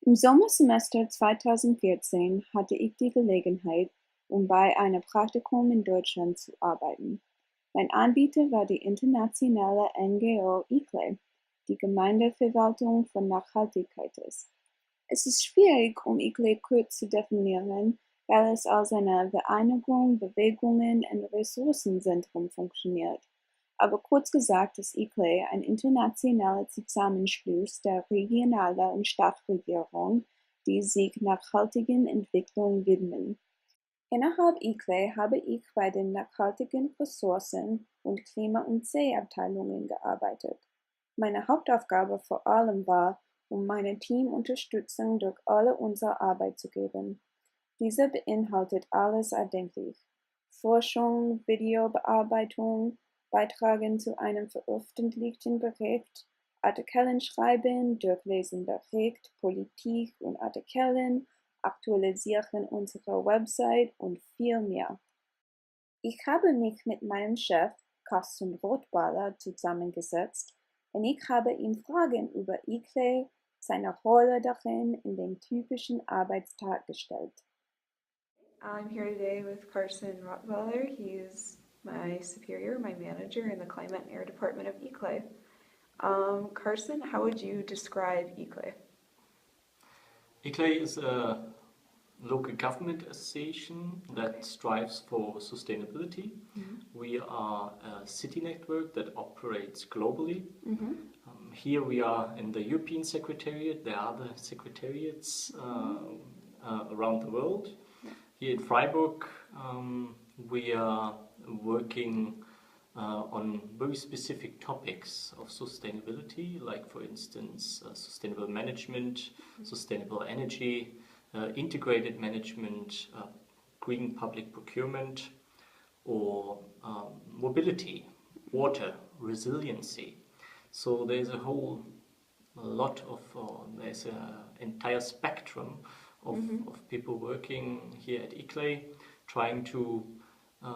Im Sommersemester 2014 hatte ich die Gelegenheit, bei einem Praktikum in Deutschland zu arbeiten. Mein Anbieter war die internationale NGO ICLEI, die Gemeindeverwaltung für Nachhaltigkeit ist. Es ist schwierig, ICLEI kurz zu definieren, weil es als eine Vereinigung, Bewegungen und Ressourcenzentrum funktioniert. Aber kurz gesagt ist ICLEI ein internationaler Zusammenschluss der Regionalen und Stadtregierung, die sich nachhaltigen Entwicklung widmen. Innerhalb ICLEI habe ich bei den nachhaltigen Ressourcen- und Klima- und See-Abteilungen gearbeitet. Meine Hauptaufgabe vor allem war, meinem Team Unterstützung durch alle unsere Arbeit zu geben. Diese beinhaltet alles erdenklich: Forschung, Videobearbeitung, Beitragen zu einem veröffentlichten Bericht, Artikeln schreiben, Durchlesen Bericht, Politik und Artikeln, Aktualisieren unserer Website und viel mehr. Ich habe mich mit meinem Chef, Carsten Rothballer, zusammengesetzt und ich habe ihm Fragen über ICLEI, seine Rolle darin in den typischen Arbeitstag gestellt. I'm here today with Carson Rottweiler. He's my superior, my manager in the Climate and Air Department of ICLEI. Carson, how would you describe ICLEI? ICLEI is a local government association that strives for sustainability. We are a city network that operates globally. Here we are in the European Secretariat. There are other secretariats around the world. Here in Freiburg, we are working on very specific topics of sustainability, like, for instance, sustainable management, sustainable energy, integrated management, green public procurement, or mobility, water, resiliency. So there's a whole lot of, there's an entire spectrum of people working here at ICLEI, trying to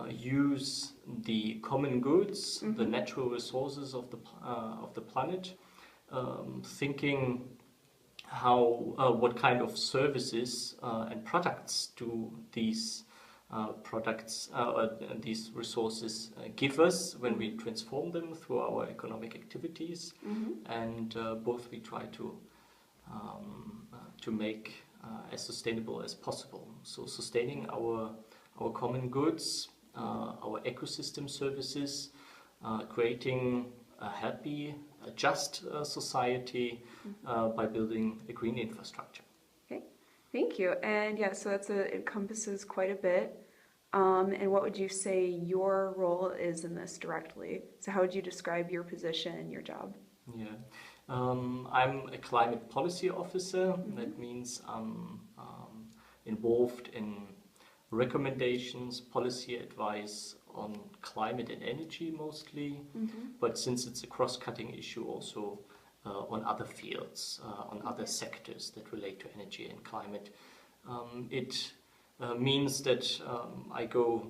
use the common goods, the natural resources of the planet, thinking how what kind of services and products do these these resources give us when we transform them through our economic activities, and both we try to make as sustainable as possible. So sustaining our common goods, our ecosystem services, creating a happy, a just society by building a green infrastructure. Okay, thank you. And yeah, so it encompasses quite a bit. And what would you say your role is in this directly? So how would you describe your position and your job? Yeah, I'm a climate policy officer. That means I'm involved in recommendations, policy advice on climate and energy mostly, but since it's a cross-cutting issue, also on other fields, on other sectors that relate to energy and climate. It means that I go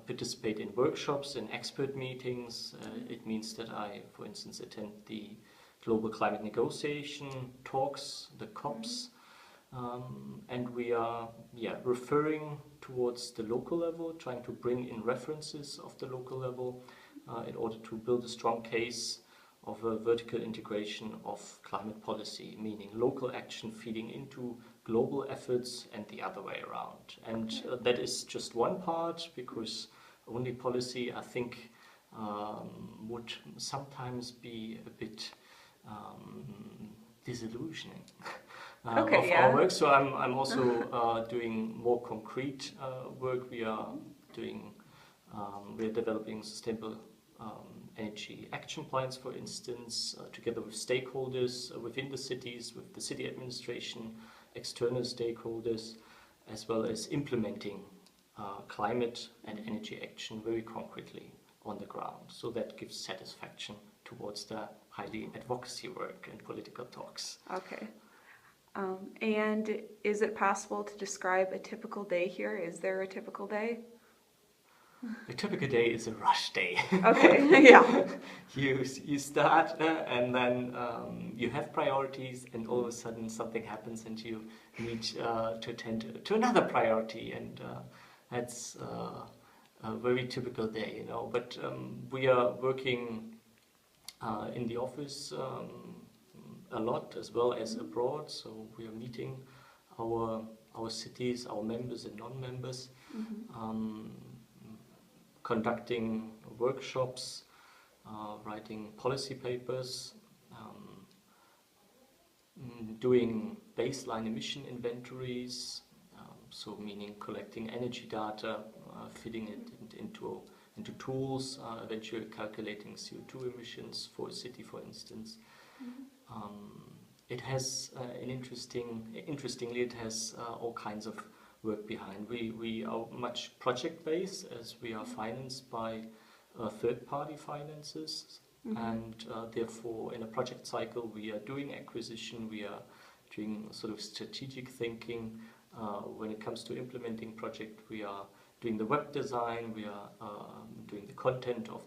participate in workshops and expert meetings. It means that I, for instance, attend the global climate negotiation talks, the COPs, and we are referring towards the local level, trying to bring in references of the local level in order to build a strong case of a vertical integration of climate policy, meaning local action feeding into global efforts and the other way around. And that is just one part, because only policy, I think, would sometimes be a bit disillusioning of our work. So I'm also doing more concrete work. We are developing sustainable energy action plans, for instance, together with stakeholders within the cities, with the city administration, external stakeholders, as well as implementing climate and energy action very concretely on the ground. So that gives satisfaction towards the highly advocacy work and political talks. Okay. And is it possible to describe a typical day here? Is there a typical day? A typical day is a rush day. Okay, yeah. You start and then you have priorities, and all of a sudden something happens and you need to attend to another priority, and that's a very typical day, you know. But we are working in the office a lot as well as abroad, so we are meeting our cities, our members and non-members. Conducting workshops, writing policy papers, doing baseline emission inventories, so meaning collecting energy data, feeding it into tools, eventually calculating CO2 emissions for a city, for instance. It has interestingly, it has all kinds of work behind. We are much project-based, as we are financed by third-party finances, and therefore in a project cycle we are doing acquisition, we are doing sort of strategic thinking. When it comes to implementing project, we are doing the web design, we are doing the content of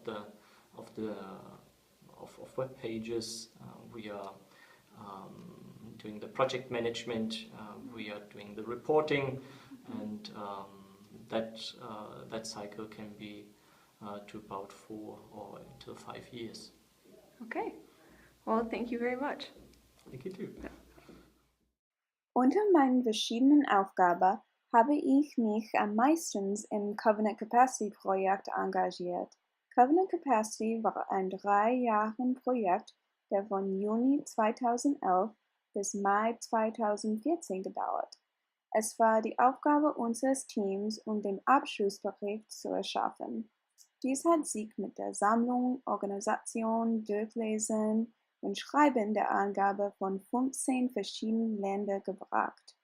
web pages, we are doing the project management, we are doing the reporting, and that cycle can be to about 4 or until 5 years. Okay. Well, thank you very much. Thank you too. Unter meinen verschiedenen Aufgaben habe ich mich am meisten im Covenant Capacity Projekt engagiert. Covenant Capacity war ein 3-Jahre-Projekt, der von Juni 2011 bis Mai 2014 gedauert. Es war die Aufgabe unseres Teams, den Abschlussbericht zu erschaffen. Dies hat sich mit der Sammlung, Organisation, Durchlesen und Schreiben der Angabe von 15 verschiedenen Ländern gebracht.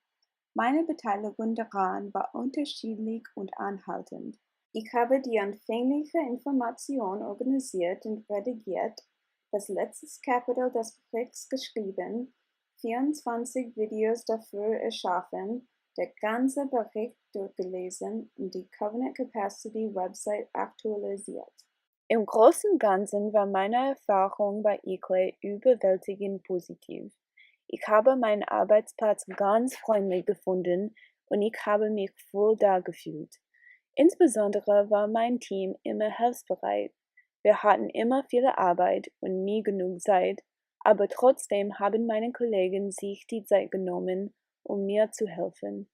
Meine Beteiligung daran war unterschiedlich und anhaltend. Ich habe die anfängliche Information organisiert und redigiert, das letzte Kapitel des Berichts geschrieben, 24 Videos dafür erschaffen, der ganze Bericht durchgelesen und die Covenant Capacity Website aktualisiert. Im Großen und Ganzen war meine Erfahrung bei ICLEI überwältigend positiv. Ich habe meinen Arbeitsplatz ganz freundlich gefunden und ich habe mich wohl da gefühlt. Insbesondere war mein Team immer hilfsbereit. Wir hatten immer viel Arbeit und nie genug Zeit, aber trotzdem haben meine Kollegen sich die Zeit genommen, um mir zu helfen.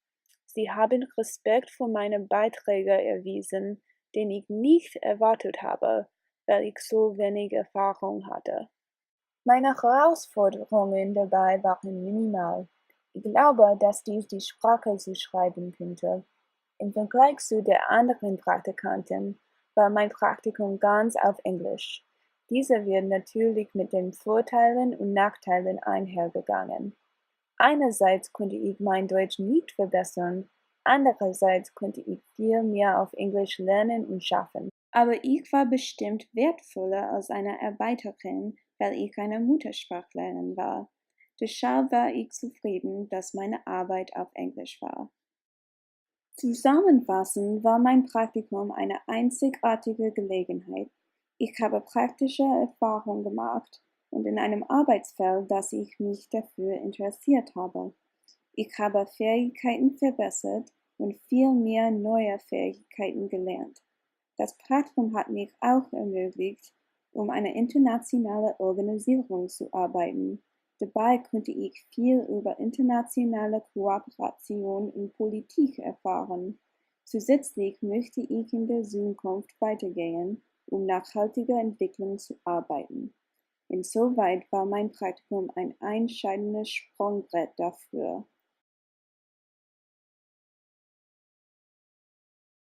Sie haben Respekt für meine Beiträge erwiesen, den ich nicht erwartet habe, weil ich so wenig Erfahrung hatte. Meine Herausforderungen dabei waren minimal. Ich glaube, dass dies die Sprache zu schreiben könnte. Im Vergleich zu den anderen Praktikanten war mein Praktikum ganz auf Englisch. Diese wird natürlich mit den Vorteilen und Nachteilen einhergegangen. Einerseits konnte ich mein Deutsch nicht verbessern, andererseits konnte ich viel mehr auf Englisch lernen und schaffen. Aber ich war bestimmt wertvoller als eine Arbeiterin, weil ich eine Muttersprachlerin war. Deshalb war ich zufrieden, dass meine Arbeit auf Englisch war. Zusammenfassend war mein Praktikum eine einzigartige Gelegenheit. Ich habe praktische Erfahrungen gemacht und in einem Arbeitsfeld, das ich mich dafür interessiert habe. Ich habe Fähigkeiten verbessert und viel mehr neue Fähigkeiten gelernt. Das Praktikum hat mich auch ermöglicht, eine internationale Organisation zu arbeiten. Dabei konnte ich viel über internationale Kooperation und Politik erfahren. Zusätzlich möchte ich in der Zukunft weitergehen, nachhaltige Entwicklung zu arbeiten. Insoweit war mein Praktikum ein entscheidendes Sprungbrett dafür.